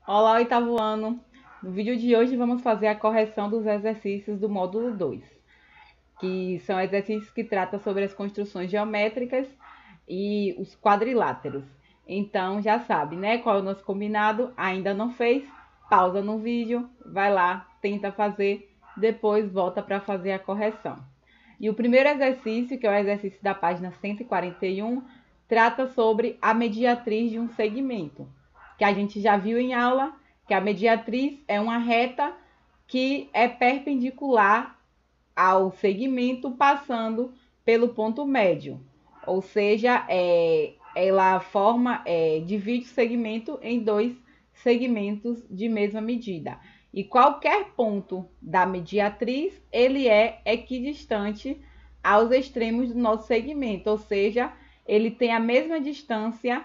Olá, oitavo ano! No vídeo de hoje vamos fazer a correção dos exercícios do módulo 2, que são exercícios que tratam sobre as construções geométricas e os quadriláteros. Então já sabe, né? Qual é o nosso combinado? Ainda não fez? Pausa no vídeo, vai lá, tenta fazer, depois volta para fazer a correção. E o primeiro exercício, que é o exercício da página 141, trata sobre a mediatriz de um segmento, que a gente já viu em aula, que a mediatriz é uma reta que é perpendicular ao segmento passando pelo ponto médio. Ou seja, ela divide o segmento em dois segmentos de mesma medida. E qualquer ponto da mediatriz, ele é equidistante aos extremos do nosso segmento, ou seja, ele tem a mesma distância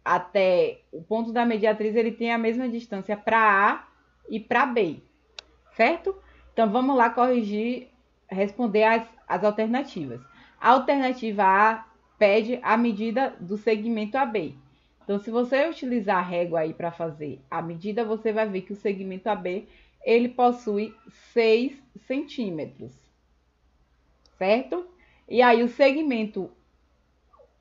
até o ponto da mediatriz, ele tem a mesma distância para A e para B, certo? Então vamos lá responder as alternativas. A alternativa A pede a medida do segmento AB. Então, se você utilizar a régua aí para fazer a medida, você vai ver que o segmento AB ele possui 6 centímetros, certo? E aí o segmento,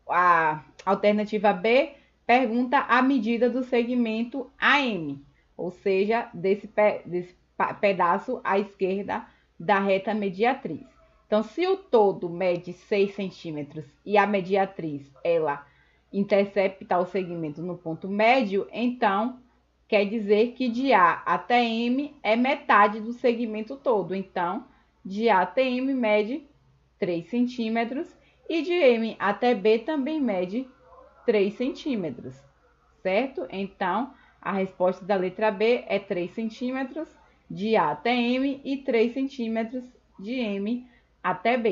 a alternativa B, pergunta a medida do segmento AM, ou seja, desse pedaço à esquerda da reta mediatriz. Então, se o todo mede 6 centímetros e a mediatriz ela intercepta o segmento no ponto médio, então quer dizer que de A até M é metade do segmento todo. Então, de A até M mede 3 centímetros e de M até B também mede 3 centímetros, certo? Então, a resposta da letra B é 3 centímetros de A até M e 3 centímetros de M até B.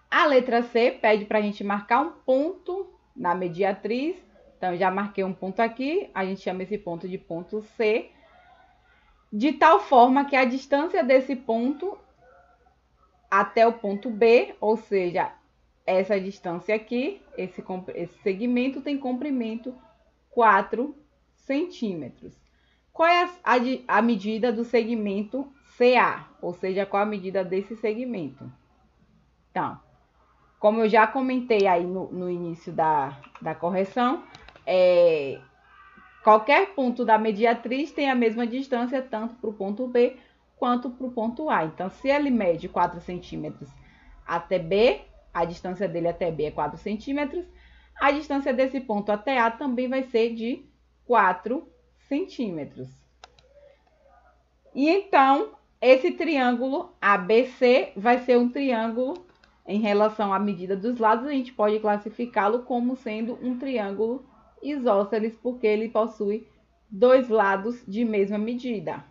A letra C pede para a gente marcar um ponto na mediatriz. Então, eu já marquei um ponto aqui, a gente chama esse ponto de ponto C, de tal forma que a distância desse ponto até o ponto B, ou seja, essa distância aqui, esse segmento tem comprimento 4 centímetros. Qual é a medida do segmento CA? Ou seja, qual a medida desse segmento? Então, como eu já comentei aí no início da correção, qualquer ponto da mediatriz tem a mesma distância tanto para o ponto B quanto para o ponto A. Então, se ele mede 4 centímetros até B, a distância dele até B é 4 centímetros, a distância desse ponto até A também vai ser de 4 centímetros. E então, esse triângulo ABC vai ser um triângulo, em relação à medida dos lados, a gente pode classificá-lo como sendo um triângulo isósceles, porque ele possui dois lados de mesma medida.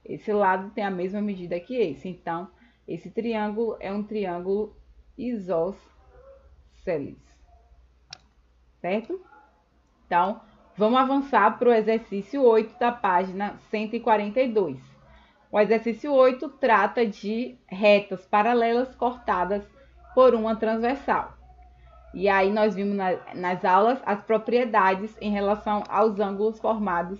Esse lado tem a mesma medida que esse. Então, esse triângulo é um triângulo isósceles, certo? Então, vamos avançar para o exercício 8 da página 142. O exercício 8 trata de retas paralelas cortadas por uma transversal. E aí nós vimos nas aulas as propriedades em relação aos ângulos formados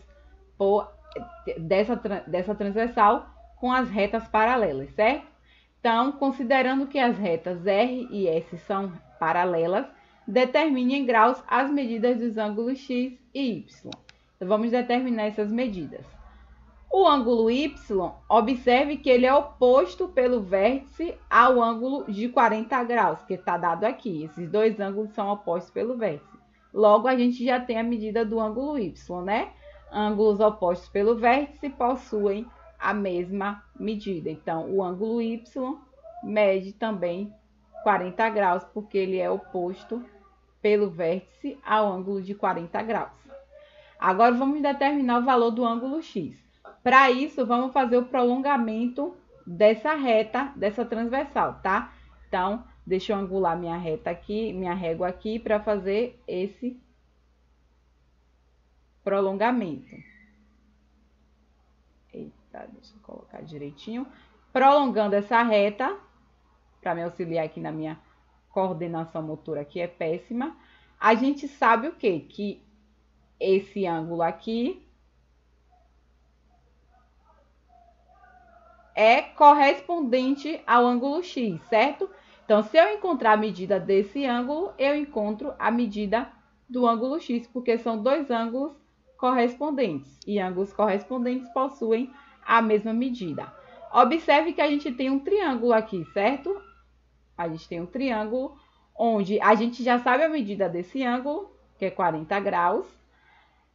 dessa transversal com as retas paralelas, certo? Então, considerando que as retas R e S são paralelas, determine em graus as medidas dos ângulos X e Y. Então, vamos determinar essas medidas. O ângulo Y, observe que ele é oposto pelo vértice ao ângulo de 40 graus, que está dado aqui. Esses dois ângulos são opostos pelo vértice. Logo, a gente já tem a medida do ângulo Y, né? Ângulos opostos pelo vértice possuem a mesma medida. Então, o ângulo Y mede também 40 graus, porque ele é oposto pelo vértice ao ângulo de 40 graus. Agora, vamos determinar o valor do ângulo X. Para isso, vamos fazer o prolongamento dessa reta, dessa transversal, tá? Então, deixa eu angular minha reta aqui, minha régua aqui, para fazer esse prolongamento. Eita, deixa eu colocar direitinho. Prolongando essa reta, para me auxiliar aqui na minha coordenação motora, que é péssima, a gente sabe o quê? Que esse ângulo aqui é correspondente ao ângulo X, certo? Então, se eu encontrar a medida desse ângulo, eu encontro a medida do ângulo X, porque são dois ângulos correspondentes. E ângulos correspondentes possuem a mesma medida. Observe que a gente tem um triângulo aqui, certo? A gente tem um triângulo onde a gente já sabe a medida desse ângulo, que é 40 graus.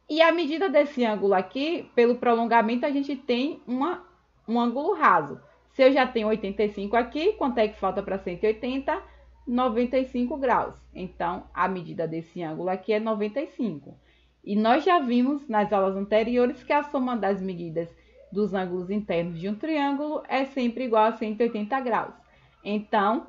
E a medida desse ângulo aqui, pelo prolongamento, a gente tem um ângulo raso. Se eu já tenho 85 aqui, quanto é que falta para 180? 95 graus. Então, a medida desse ângulo aqui é 95. E nós já vimos nas aulas anteriores que a soma das medidas dos ângulos internos de um triângulo é sempre igual a 180 graus. Então,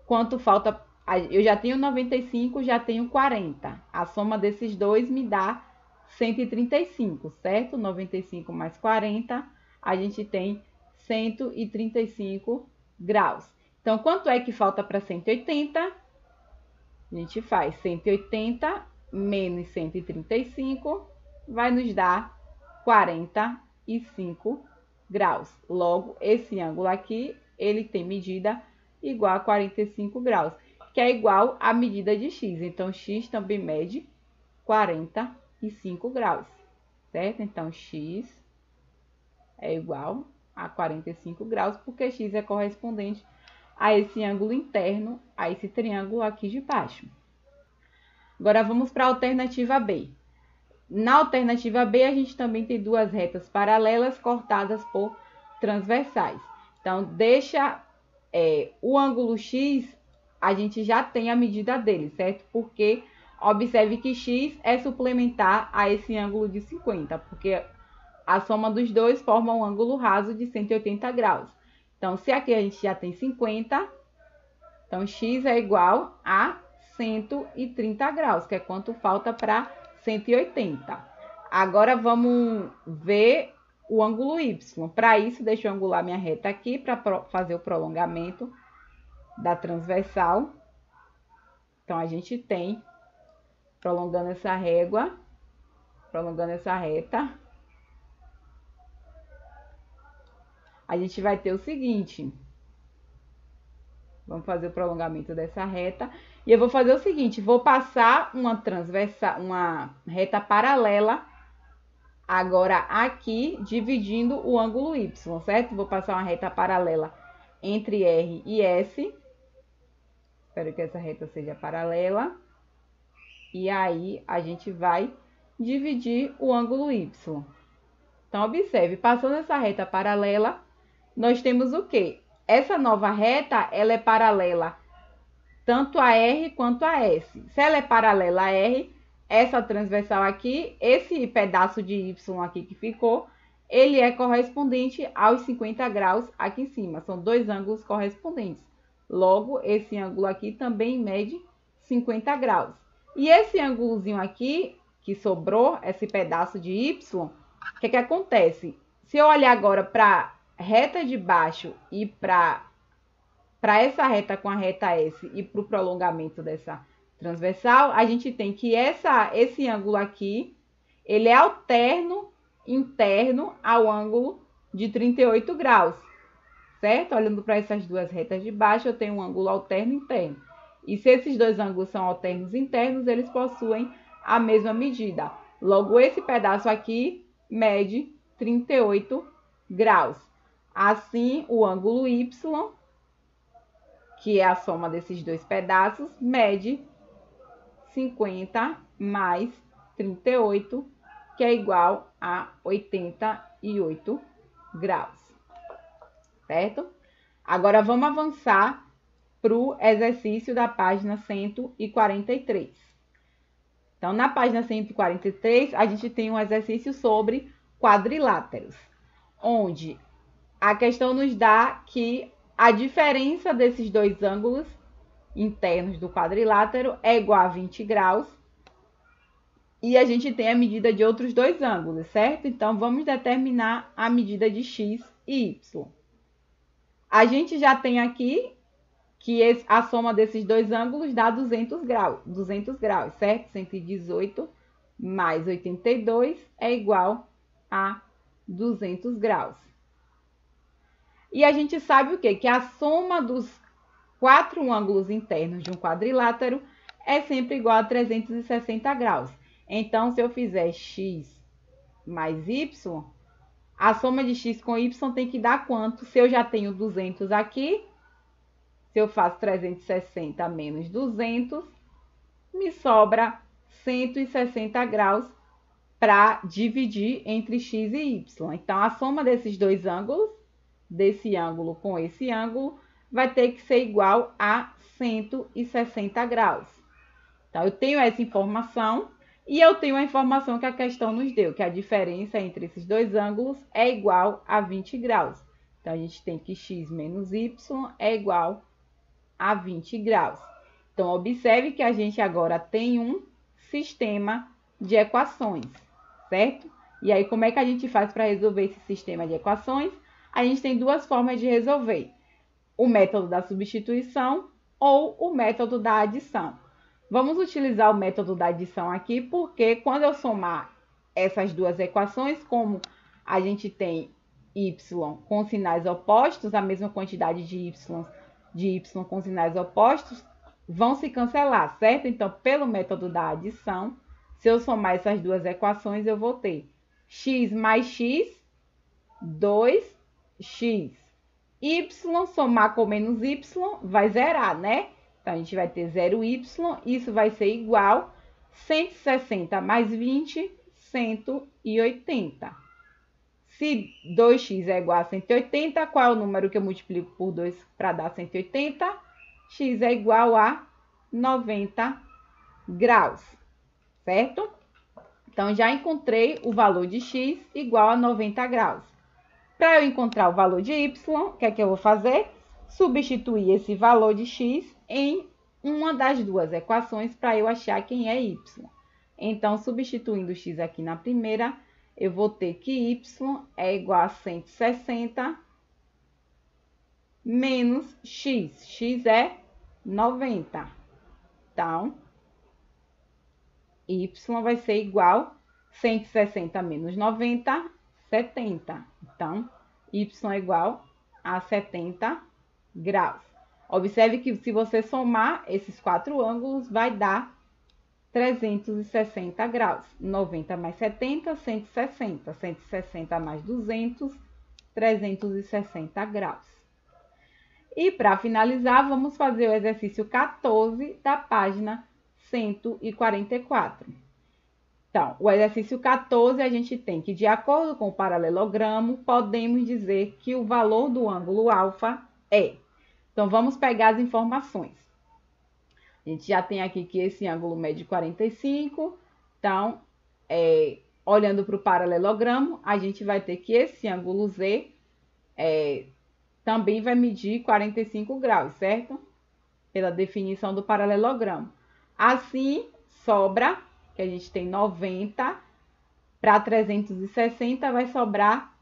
quanto falta? Eu já tenho 95, já tenho 40. A soma desses dois me dá 135, certo? 95 mais 40, a gente tem 135 graus. Então, quanto é que falta para 180? A gente faz 180 menos 135, vai nos dar 45 graus. Logo, esse ângulo aqui, ele tem medida igual a 45 graus, que é igual à medida de x. Então, x também mede 45 graus, certo? Então, x é igual a 45 graus, porque x é correspondente a esse ângulo interno, a esse triângulo aqui de baixo. Agora, vamos para a alternativa B. Na alternativa B, a gente também tem duas retas paralelas cortadas por transversais. Então, deixa o ângulo x, a gente já tem a medida dele, certo? Porque observe que x é suplementar a esse ângulo de 50, porque a soma dos dois forma um ângulo raso de 180 graus. Então, se aqui a gente já tem 50, então x é igual a 130 graus, que é quanto falta para 180. Agora, vamos ver o ângulo y. Para isso, deixa eu angular minha reta aqui para fazer o prolongamento da transversal. Então, a gente tem, prolongando essa régua, prolongando essa reta, a gente vai ter o seguinte. Vamos fazer o prolongamento dessa reta. E eu vou fazer o seguinte, vou passar uma reta paralela agora aqui, dividindo o ângulo y, certo? Vou passar uma reta paralela entre R e S. Espero que essa reta seja paralela. E aí, a gente vai dividir o ângulo y. Então, observe, passando essa reta paralela, nós temos o quê? Essa nova reta, ela é paralela tanto a R quanto a S. Se ela é paralela a R, essa transversal aqui, esse pedaço de Y aqui que ficou, ele é correspondente aos 50 graus aqui em cima. São dois ângulos correspondentes. Logo, esse ângulo aqui também mede 50 graus. E esse ângulozinho aqui, que sobrou, esse pedaço de Y, o que acontece? Se eu olhar agora para a reta de baixo e para essa reta com a reta S e para o prolongamento dessa transversal, a gente tem que esse ângulo aqui, ele é alterno interno ao ângulo de 38 graus, certo? Olhando para essas duas retas de baixo, eu tenho um ângulo alterno interno. E se esses dois ângulos são alternos internos, eles possuem a mesma medida. Logo, esse pedaço aqui mede 38 graus. Assim, o ângulo Y, que é a soma desses dois pedaços, mede 50 mais 38, que é igual a 88 graus, certo? Agora, vamos avançar para o exercício da página 143. Então, na página 143, a gente tem um exercício sobre quadriláteros, onde a questão nos dá que a diferença desses dois ângulos internos do quadrilátero é igual a 20 graus. E a gente tem a medida de outros dois ângulos, certo? Então, vamos determinar a medida de x e y. A gente já tem aqui que a soma desses dois ângulos dá 200 graus, certo? 118 mais 82 é igual a 200 graus. E a gente sabe o quê? Que a soma dos 4 ângulos internos de um quadrilátero é sempre igual a 360 graus. Então, se eu fizer x mais y, a soma de x com y tem que dar quanto? Se eu já tenho 200 aqui, se eu faço 360 menos 200, me sobra 160 graus para dividir entre x e y. Então, a soma desses dois ângulos, desse ângulo com esse ângulo, vai ter que ser igual a 160 graus. Então, eu tenho essa informação e eu tenho a informação que a questão nos deu, que a diferença entre esses dois ângulos é igual a 20 graus. Então, a gente tem que x menos y é igual a 20 graus. Então, observe que a gente agora tem um sistema de equações, certo? E aí, como é que a gente faz para resolver esse sistema de equações? A gente tem duas formas de resolver: o método da substituição ou o método da adição. Vamos utilizar o método da adição aqui, porque quando eu somar essas duas equações, como a gente tem y com sinais opostos, a mesma quantidade de y com sinais opostos, vão se cancelar, certo? Então, pelo método da adição, se eu somar essas duas equações, eu vou ter x mais x, 2x. Y somar com menos y vai zerar, né? Então, a gente vai ter 0y, isso vai ser igual 160 mais 20, 180. Se 2x é igual a 180, qual é o número que eu multiplico por 2 para dar 180? X é igual a 90 graus, certo? Então, já encontrei o valor de x igual a 90 graus. Para eu encontrar o valor de y, o que é que eu vou fazer? Substituir esse valor de x em uma das duas equações para eu achar quem é y. Então, substituindo x aqui na primeira, eu vou ter que y é igual a 160 menos x. X é 90. Então, y vai ser igual a 160 menos 90, 70. Então, y é igual a 70 graus. Observe que se você somar esses quatro ângulos, vai dar 360 graus. 90 mais 70, 160. 160 mais 200, 360 graus. E para finalizar, vamos fazer o exercício 14 da página 144. Então, o exercício 14, a gente tem que, de acordo com o paralelogramo, podemos dizer que o valor do ângulo alfa é. Então, vamos pegar as informações. A gente já tem aqui que esse ângulo mede 45. Então, olhando para o paralelogramo, a gente vai ter que esse ângulo Z também vai medir 45 graus, certo? Pela definição do paralelogramo. Assim, sobra, que a gente tem 90, para 360 vai sobrar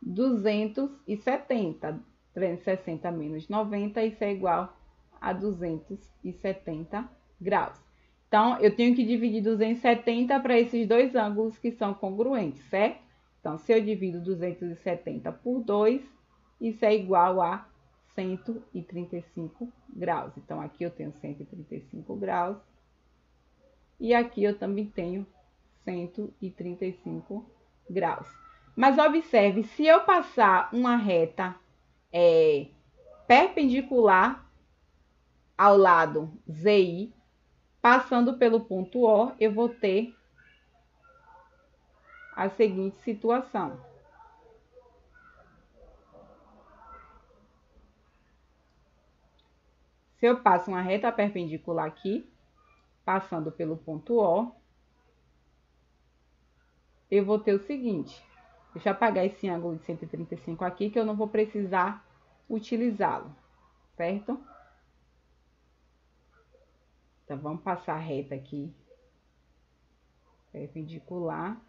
270. 360 menos 90, isso é igual a 270 graus. Então, eu tenho que dividir 270 para esses dois ângulos que são congruentes, certo? Então, se eu divido 270 por 2, isso é igual a 135 graus. Então, aqui eu tenho 135 graus. E aqui eu também tenho 135 graus. Mas observe, se eu passar uma reta perpendicular ao lado ZI, passando pelo ponto O, eu vou ter a seguinte situação. Se eu passo uma reta perpendicular aqui, passando pelo ponto O, eu vou ter o seguinte. Deixa eu apagar esse ângulo de 135 aqui, que eu não vou precisar utilizá-lo, certo? Então, vamos passar a reta aqui, perpendicular,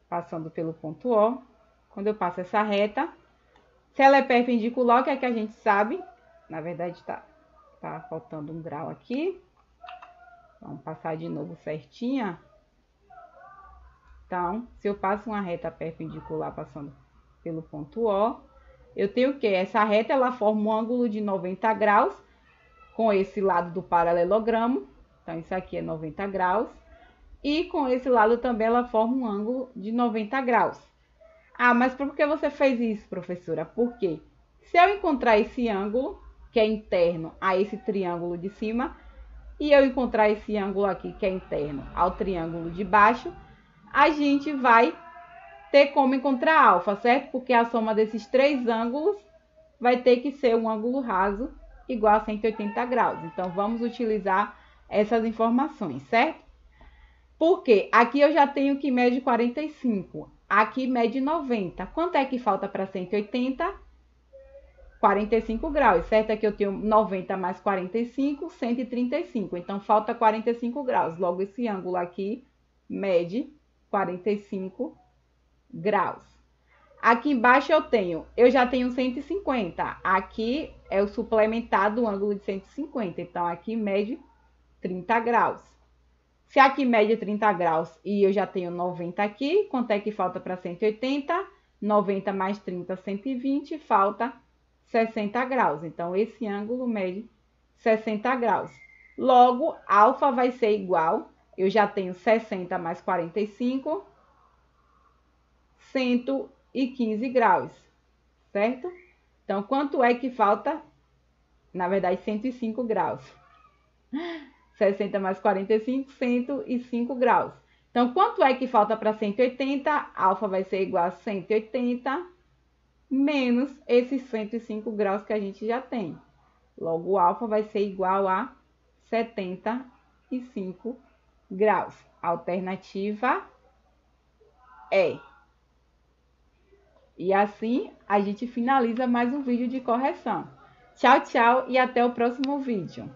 passando pelo ponto O. Quando eu passo essa reta, se ela é perpendicular, o que é que a gente sabe? Na verdade, tá faltando um grau aqui. Vamos passar de novo certinha. Então, se eu passo uma reta perpendicular passando pelo ponto O, eu tenho o quê? Essa reta, ela forma um ângulo de 90 graus com esse lado do paralelogramo. Então, isso aqui é 90 graus. E com esse lado também ela forma um ângulo de 90 graus. Ah, mas por que você fez isso, professora? Porque se eu encontrar esse ângulo, que é interno a esse triângulo de cima, e eu encontrar esse ângulo aqui, que é interno ao triângulo de baixo, a gente vai ter como encontrar alfa, certo? Porque a soma desses três ângulos vai ter que ser um ângulo raso igual a 180 graus. Então, vamos utilizar essas informações, certo? Porque aqui eu já tenho que mede 45, aqui mede 90. Quanto é que falta para 180? 45 graus, certo? Aqui eu tenho 90 mais 45, 135. Então, falta 45 graus. Logo, esse ângulo aqui mede 45 graus. Aqui embaixo eu já tenho 150. Aqui é o suplementar do ângulo de 150. Então, aqui mede 30 graus. Se aqui mede 30 graus e eu já tenho 90 aqui, quanto é que falta para 180? 90 mais 30, 120, falta 60 graus. Então, esse ângulo mede 60 graus. Logo, alfa vai ser igual, eu já tenho 60 mais 45, 115 graus, certo? Então, quanto é que falta? Na verdade, 105 graus. 60 mais 45, 105 graus. Então, quanto é que falta para 180? Alfa vai ser igual a 180 menos esses 105 graus que a gente já tem. Logo, o alfa vai ser igual a 75 graus. Alternativa E. E assim, a gente finaliza mais um vídeo de correção. Tchau, tchau e até o próximo vídeo.